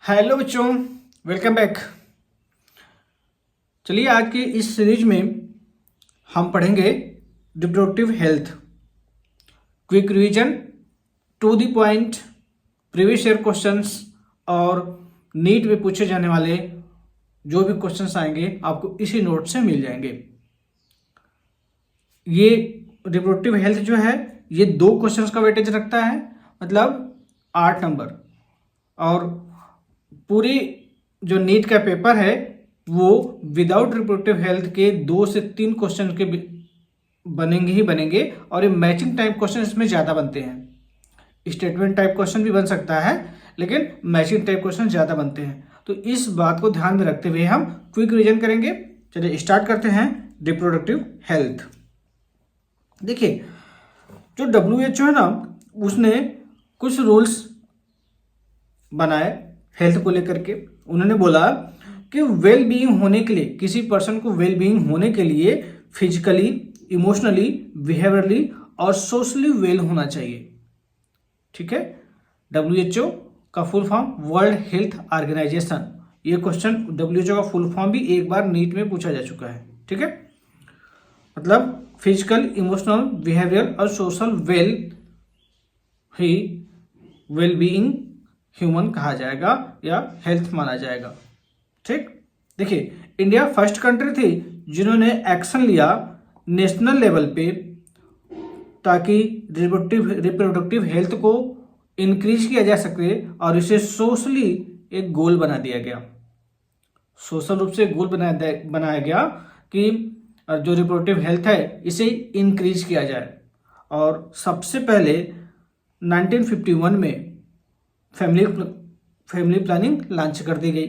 Hello बच्चों, welcome back. चलिए आज के इस सीरीज में हम पढ़ेंगे reproductive health, quick revision, to the point, previous year questions और नीट में पूछे जाने वाले जो भी क्वेश्चंस आएंगे आपको इसी नोट से मिल जाएंगे। ये रिप्रोडक्टिव हेल्थ जो है ये 2 क्वेश्चंस का वेटेज रखता है, मतलब 8 नंबर। और पूरी जो नीट का पेपर है वो विदाउट रिप्रोडक्टिव हेल्थ के 2 से 3 क्वेश्चन के बनेंगे ही बनेंगे। और ये मैचिंग टाइप क्वेश्चन इसमें ज़्यादा बनते हैं। स्टेटमेंट टाइप क्वेश्चन भी बन सकता है लेकिन मैचिंग टाइप क्वेश्चन ज़्यादा बनते हैं। तो इस बात को ध्यान में रखते हुए हम क्विक रिवीजन करेंगे। चलिए स्टार्ट करते हैं रिप्रोडक्टिव हेल्थ। देखिए, जो WHO है ना, उसने कुछ रूल्स बनाए हेल्थ को लेकर के। उन्होंने बोला कि वेल बीइंग होने के लिए, किसी पर्सन को वेल बीइंग होने के लिए फिजिकली, इमोशनली, बिहेवियरली और सोशली वेल होना चाहिए। ठीक है, WHO का full form world health organisation. ये क्वेश्चन WHO का फुल फॉर्म भी एक बार नीट में पूछा जा चुका है। ठीक है, मतलब फिजिकल, इमोशनल, बिहेवियर और सोशल वेल ही वेल बीइंग ह्यूमन कहा जाएगा या हेल्थ माना जाएगा। ठीक, देखिए, इंडिया फर्स्ट कंट्री थी जिन्होंने एक्शन लिया नेशनल लेवल पे ताकि रिप्रोडक्टिव हेल्थ को इंक्रीज किया जा सके और इसे सोशली एक गोल बना दिया गया। सोशल रूप से गोल बनाया गया कि जो रिप्रोडक्टिव हेल्थ है इसे इंक्रीज किया जाए। और सबसे पहले 1951 में फैमिली प्लानिंग लॉन्च कर दी गई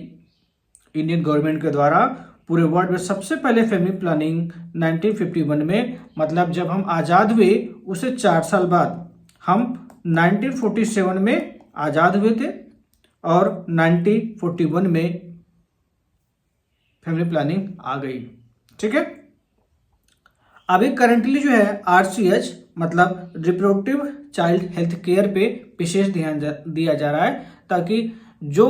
इंडियन गवर्नमेंट के द्वारा। पूरे वर्ल्ड में सबसे पहले फैमिली प्लानिंग 1951 में, मतलब जब हम आज़ाद हुए उससे 4 साल बाद, हम 1947 में आज़ाद हुए थे और 1941 में फैमिली प्लानिंग आ गई। ठीक है, अभी करंटली जो है RCH मतलब रिप्रोडक्टिव चाइल्ड हेल्थ केयर पे विशेष ध्यान दिया जा रहा है ताकि जो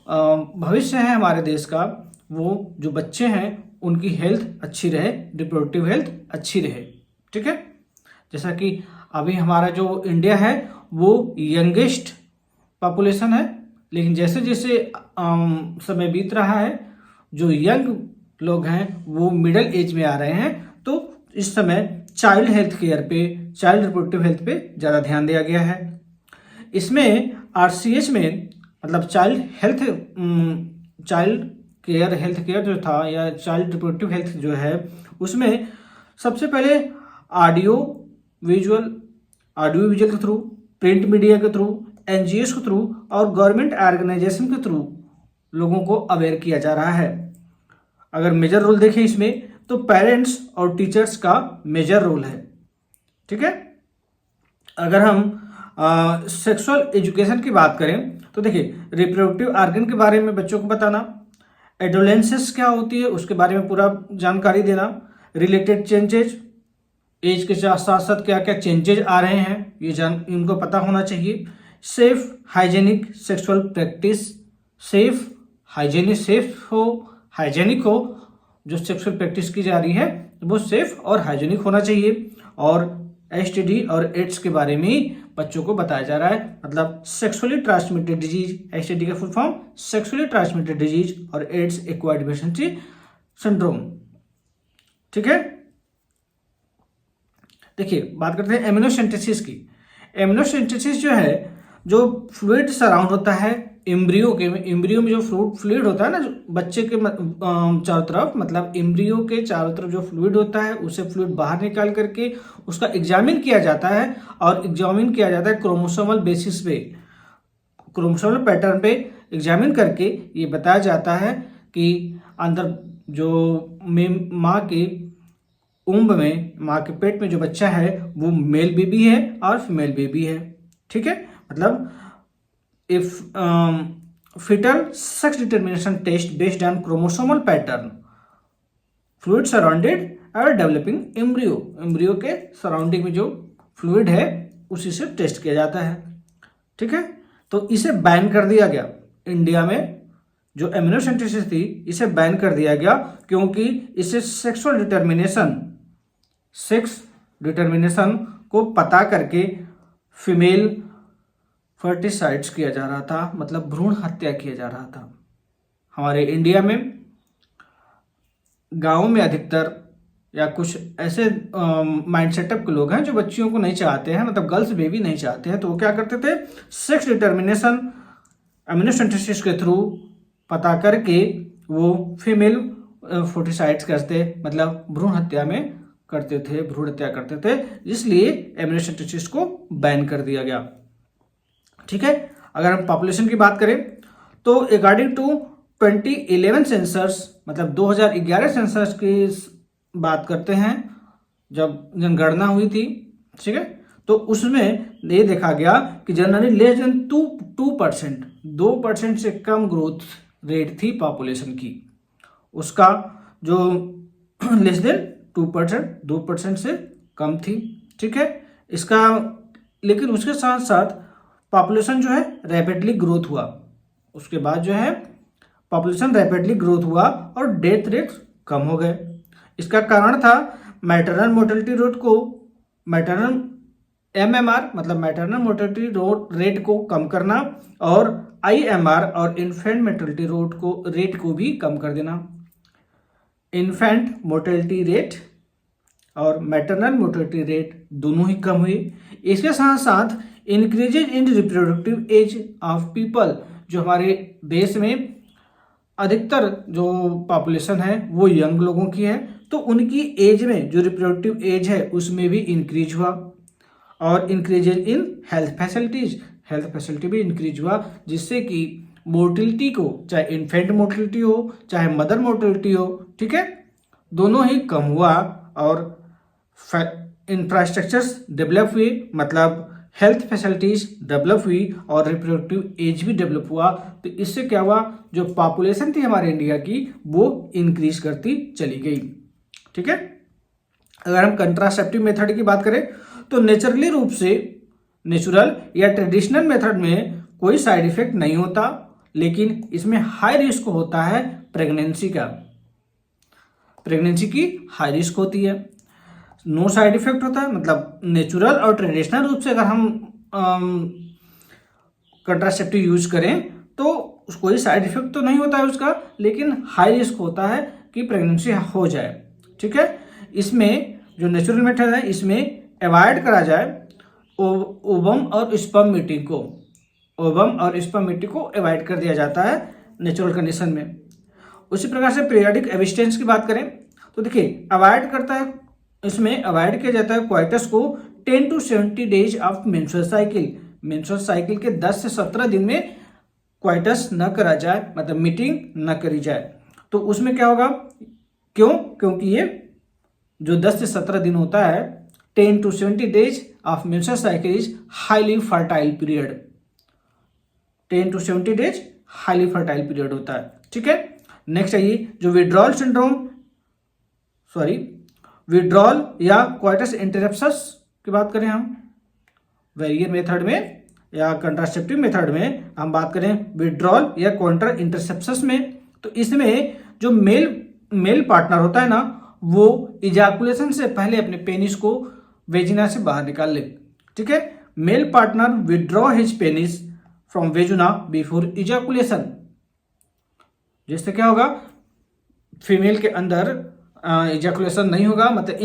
भविष्य है हमारे देश का, वो जो बच्चे हैं उनकी हेल्थ अच्छी रहे, रिप्रोडक्टिव हेल्थ अच्छी रहे। ठीक है, जैसा कि अभी हमारा जो इंडिया है वो यंगेस्ट पॉपुलेशन है, लेकिन जैसे जैसे समय बीत रहा है जो यंग लोग हैं वो मिडिल एज में आ रहे हैं। तो इस समय चाइल्ड हेल्थ केयर पे, चाइल्ड रिप्रोडक्टिव हेल्थ पे ज़्यादा ध्यान दिया गया है। इसमें RCH में मतलब चाइल्ड हेल्थ केयर जो था या चाइल्ड रिप्रोडक्टिव हेल्थ जो है, उसमें सबसे पहले ऑडियो विजुअल के थ्रू, प्रिंट मीडिया के थ्रू, NGOs के थ्रू और गवर्नमेंट ऑर्गेनाइजेशन के थ्रू लोगों को अवेयर किया जा रहा है। अगर मेजर रोल देखें इसमें तो पेरेंट्स और टीचर्स का मेजर रोल है। ठीक है, अगर हम सेक्सुअल एजुकेशन की बात करें तो देखिए, रिप्रोडक्टिव ऑर्गन के बारे में बच्चों को बताना, एडोलेंसेस क्या होती है उसके बारे में पूरा जानकारी देना, रिलेटेड चेंजेज, एज के साथ साथ क्या क्या चेंजेज आ रहे हैं ये इनको पता होना चाहिए। Safe hygienic sexual practice, hygienic हो जो सेक्सुअल प्रैक्टिस की जा रही है वो सेफ और हाइजेनिक होना चाहिए। और STD और एड्स के बारे में बच्चों को बताया जा रहा है, मतलब सेक्सुअली ट्रांसमिटेड डिजीज, STD का full form sexually transmitted disease और एड्स एक्वायर्ड डेफिशिएंसी सिंड्रोम। ठीक है, देखिए बात करते हैं एमिनोसेंटेसिस की। एमिनोसेंटेसिस जो है, जो फ्लूइड सराउंड होता है एम्ब्रियो में जो फ्लूइड होता है ना, जो बच्चे के चारों तरफ, मतलब एम्ब्रियो के चारों तरफ जो फ्लूइड होता है उसे फ्लूइड बाहर निकाल करके उसका एग्जामिन किया जाता है। और एग्जामिन किया जाता है क्रोमोसोमल बेसिस पे, क्रोमोसोमल पैटर्न पे एग्जामिन करके ये बताया जाता है कि अंदर जो माँ के उम्ब में, माँ के पेट में जो बच्चा है वो मेल बेबी है और फीमेल बेबी है। ठीक है, मतलब if fetal sex determination test based on chromosomal pattern, fluid surrounded or developing embryo के सराउंडिंग में जो फ्लूइड है उसी से टेस्ट किया जाता है। ठीक है, तो इसे बैन कर दिया गया इंडिया में जो एमिनोसेंटेसिस थी इसे बैन कर दिया गया, क्योंकि इससे सेक्स डिटर्मिनेशन को पता करके फीमेल फर्टिसाइड्स किया जा रहा था, मतलब भ्रूण हत्या किया जा रहा था। हमारे इंडिया में गांव में अधिकतर या कुछ ऐसे माइंड सेटअप के लोग हैं जो बच्चियों को नहीं चाहते हैं, मतलब गर्ल्स बेबी नहीं चाहते हैं, तो वो क्या करते थे, सेक्स डिटर्मिनेशन एमिनोसेंटेसिस के थ्रू पता करके वो फीमेल फर्टिसाइड्स करते, मतलब भ्रूण हत्या करते थे, इसलिए एमिनोसेंटेसिस को बैन कर दिया गया। ठीक है, अगर हम पॉपुलेशन की बात करें तो अकॉर्डिंग टू 2011 सेंसस, मतलब 2011 सेंसस की बात करते हैं, जब जनगणना हुई थी, ठीक है, तो उसमें ये देखा गया कि जनरली लेस देन 2% से कम ग्रोथ रेट थी पॉपुलेशन की, उसका जो लेस देन 2% से कम थी। ठीक है, इसका लेकिन उसके साथ साथ पॉपुलेशन जो है रैपिडली ग्रोथ हुआ, उसके बाद जो है पॉपुलेशन रैपिडली ग्रोथ हुआ और डेथ रेट कम हो गए। इसका कारण था मैटरनल मोर्टेलिटी रेट को कम करना और IMR और इन्फेंट मोर्टेलिटी रेट को भी कम कर देना। इन्फेंट मोर्टेलिटी रेट और मैटरनल मोर्टेलिटी रेट दोनों ही कम हुई। इसके साथ साथ increases in reproductive age of people, जो हमारे देश में अधिकतर जो पॉपुलेशन है वो यंग लोगों की है, तो उनकी एज में जो रिप्रोडक्टिव एज है उसमें भी इंक्रीज हुआ और इंक्रीजेज इन हेल्थ फैसिलिटी भी इंक्रीज हुआ, जिससे कि मोर्टिलिटी को, चाहे इन्फेंट मोर्टिलिटी हो चाहे मदर मोर्टिलिटी हो, ठीक है, दोनों ही कम हुआ और इंफ्रास्ट्रक्चर्स डेवलप हुए, मतलब हेल्थ फैसिलिटीज डेवलप हुई और रिप्रोडक्टिव एज भी डेवलप हुआ। तो इससे क्या हुआ, जो पॉपुलेशन थी हमारे इंडिया की वो इंक्रीज करती चली गई। ठीक है, अगर हम कंट्रासेप्टिव मेथड की बात करें तो नेचुरल या ट्रेडिशनल मेथड में कोई साइड इफेक्ट नहीं होता, लेकिन इसमें हाई रिस्क होता है प्रेगनेंसी की हाई रिस्क होती है। नो साइड इफेक्ट होता है, मतलब नेचुरल और ट्रेडिशनल रूप से अगर हम कंट्रासेप्टिव यूज करें तो कोई साइड इफेक्ट तो नहीं होता है उसका, लेकिन हाई रिस्क होता है कि प्रेगनेंसी हो जाए। ठीक है, इसमें जो नेचुरल मेथड है इसमें अवॉइड करा जाए ओवम और स्पर्म मीटिंग को अवॉइड कर दिया जाता है नेचुरल कंडीशन में। उसी प्रकार से पीरियडिक एब्स्टेंस की बात करें तो देखिए इसमें अवॉइड किया जाता है क्वाइटस को 10 to 70 days of menstrual cycle के 10 से 17 दिन में क्वाइटस न करा जाए, मतलब मीटिंग न करी जाए। तो उसमें क्या होगा, क्योंकि ये जो 10 से 17 दिन होता है 10 to 70 days of menstrual cycle is highly fertile period. 10 to 70 days highly fertile period होता है। ठीक है, नेक्स्ट आइए जो विड्रॉल या क्वाइटस इंटरप्शंस की बात करें हम वेरियर मेथड में या कंट्रासेप्टिव मेथड में हम बात करें विड्रॉल या काउंटर इंटरसेप्शंस में, तो इसमें जो मेल पार्टनर होता है ना वो इजैकुलेशन से पहले अपने पेनिस को वेजिना से बाहर निकाल ले। ठीक है, male partner withdraw his penis from vagina before ejaculation, जिससे क्या होगा, फीमेल के अंदर इजैकुलेशन नहीं होगा, मतलब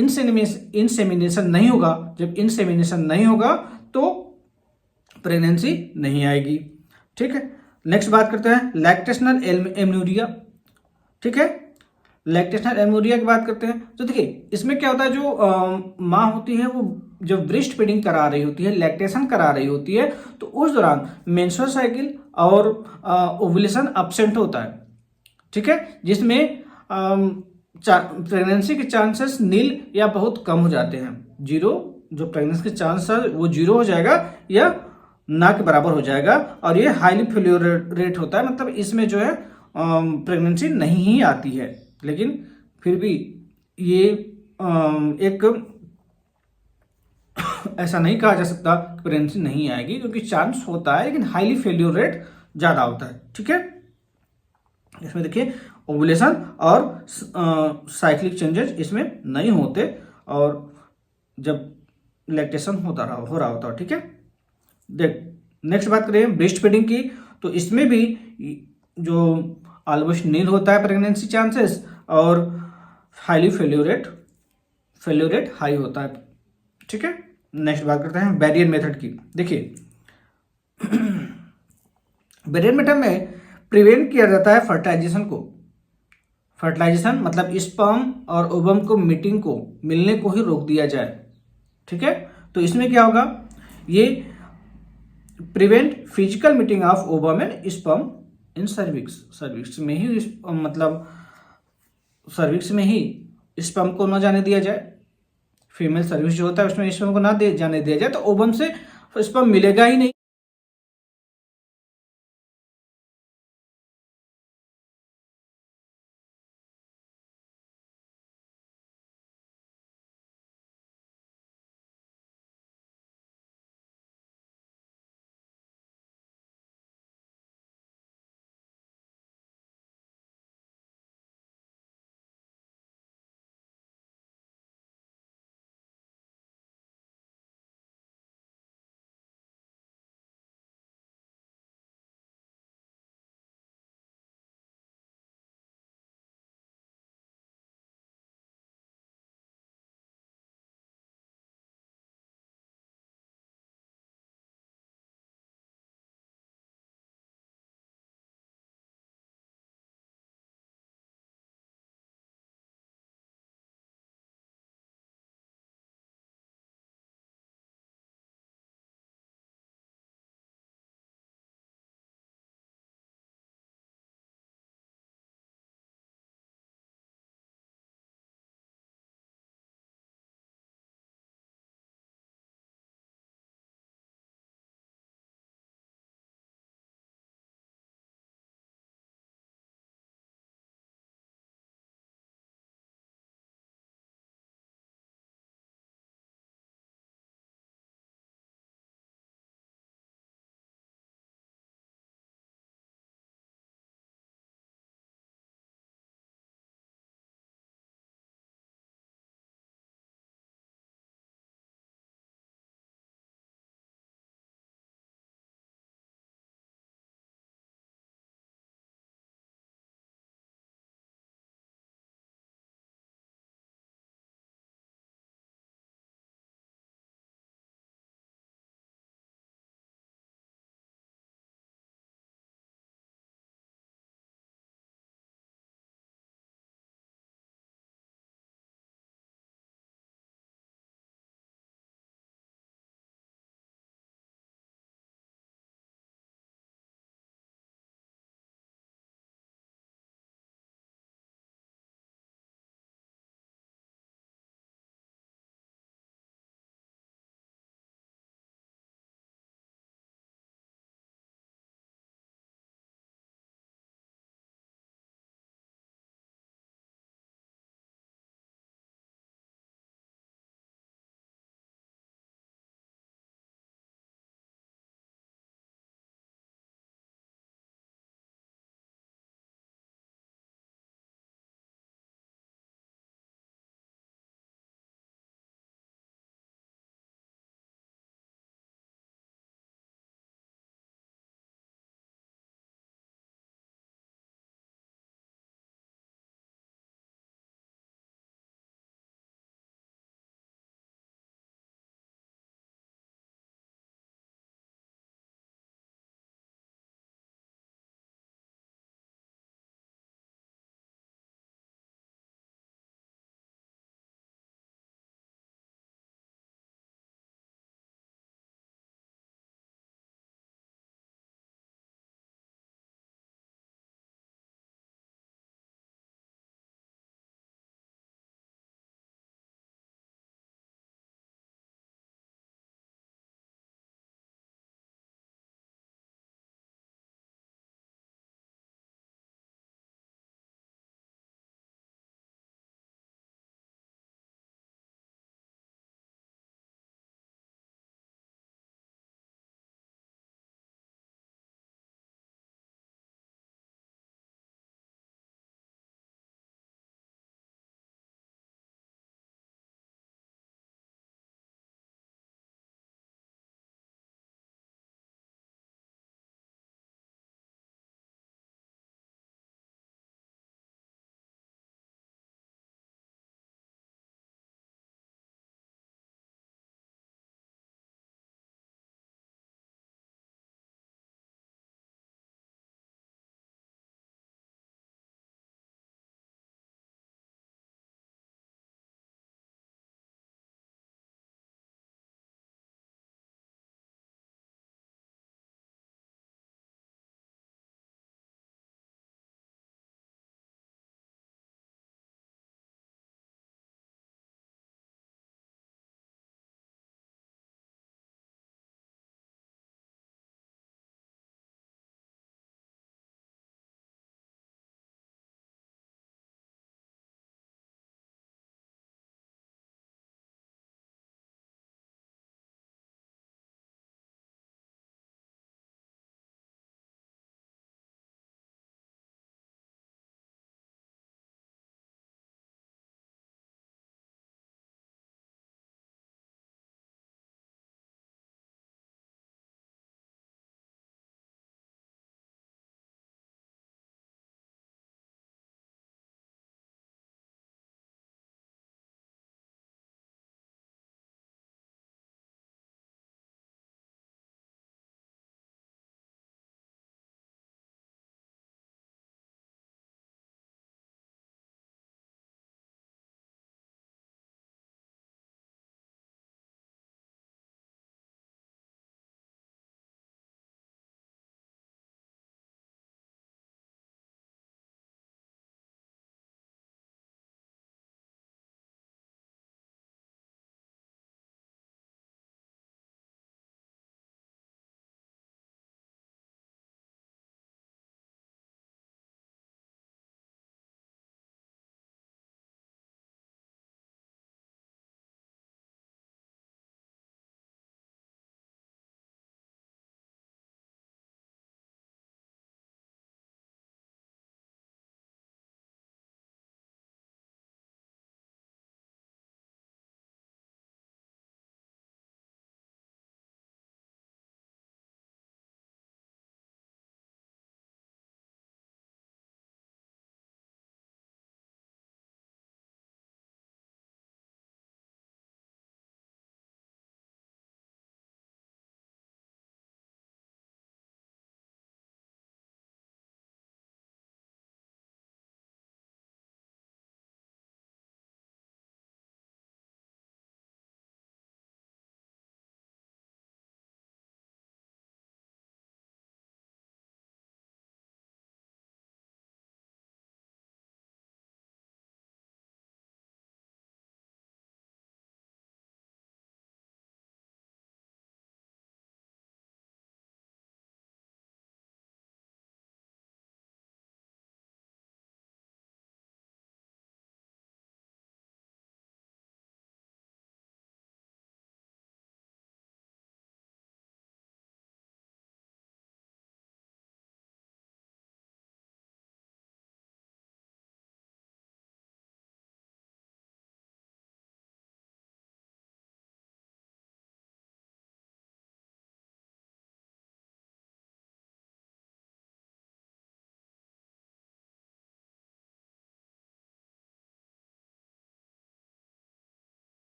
इंसेमिनेशन नहीं होगा। जब इंसेमिनेशन नहीं होगा तो प्रेगनेंसी नहीं आएगी। ठीक है, नेक्स्ट बात करते हैं लैक्टेशनल एमनूरिया। ठीक है, लैक्टेशनल एमनूरिया की बात करते हैं तो देखिए इसमें क्या होता है, जो माँ होती है वो जब ब्रेस्ट फीडिंग करा रही होती है, लैक्टेशन करा रही होती है, तो उस दौरान मेंस्ट्रुअल साइकिल और ओव्यूलेशन एब्सेंट होता है। ठीक है, जिसमें प्रेगनेंसी के चांसेस नील या बहुत कम हो जाते हैं, जीरो, जो प्रेगनेंसी के चांस है वो जीरो हो जाएगा या ना के बराबर हो जाएगा, और ये हाईली फेल्योर रेट होता है, मतलब इसमें जो है प्रेगनेंसी नहीं ही आती है, लेकिन फिर भी ये एक ऐसा नहीं कहा जा सकता प्रेगनेंसी नहीं आएगी, क्योंकि चांस होता है, लेकिन हाईली फेल्योर रेट ज़्यादा होता है। ठीक है, इसमें देखिए ओवुलेशन और साइक्लिक चेंजेस इसमें नहीं होते और जब लैक्टेशन हो रहा होता है। ठीक है, देख नेक्स्ट बात करें ब्रेस्ट फीडिंग की, तो इसमें भी जो ऑलमोस्ट नील होता है प्रेगनेंसी चांसेस और हाईली फेल्यूर रेट हाई होता है। ठीक है, नेक्स्ट बात करते हैं बैरियर मेथड की। देखिए बैरियर मेथड में प्रिवेंट किया जाता है फर्टिलाइजेशन को। फर्टिलाइजेशन मतलब स्पर्म और ओवम को मिलने को ही रोक दिया जाए। ठीक है, तो इसमें क्या होगा, ये prevent physical meeting of ovum and sperm in cervix में ही मतलब सर्विक्स में ही स्पर्म को न जाने दिया जाए। फीमेल सर्विक्स जो होता है उसमें स्पर्म को ना जाने दिया जाए तो ओवम से स्पर्म मिलेगा ही नहीं।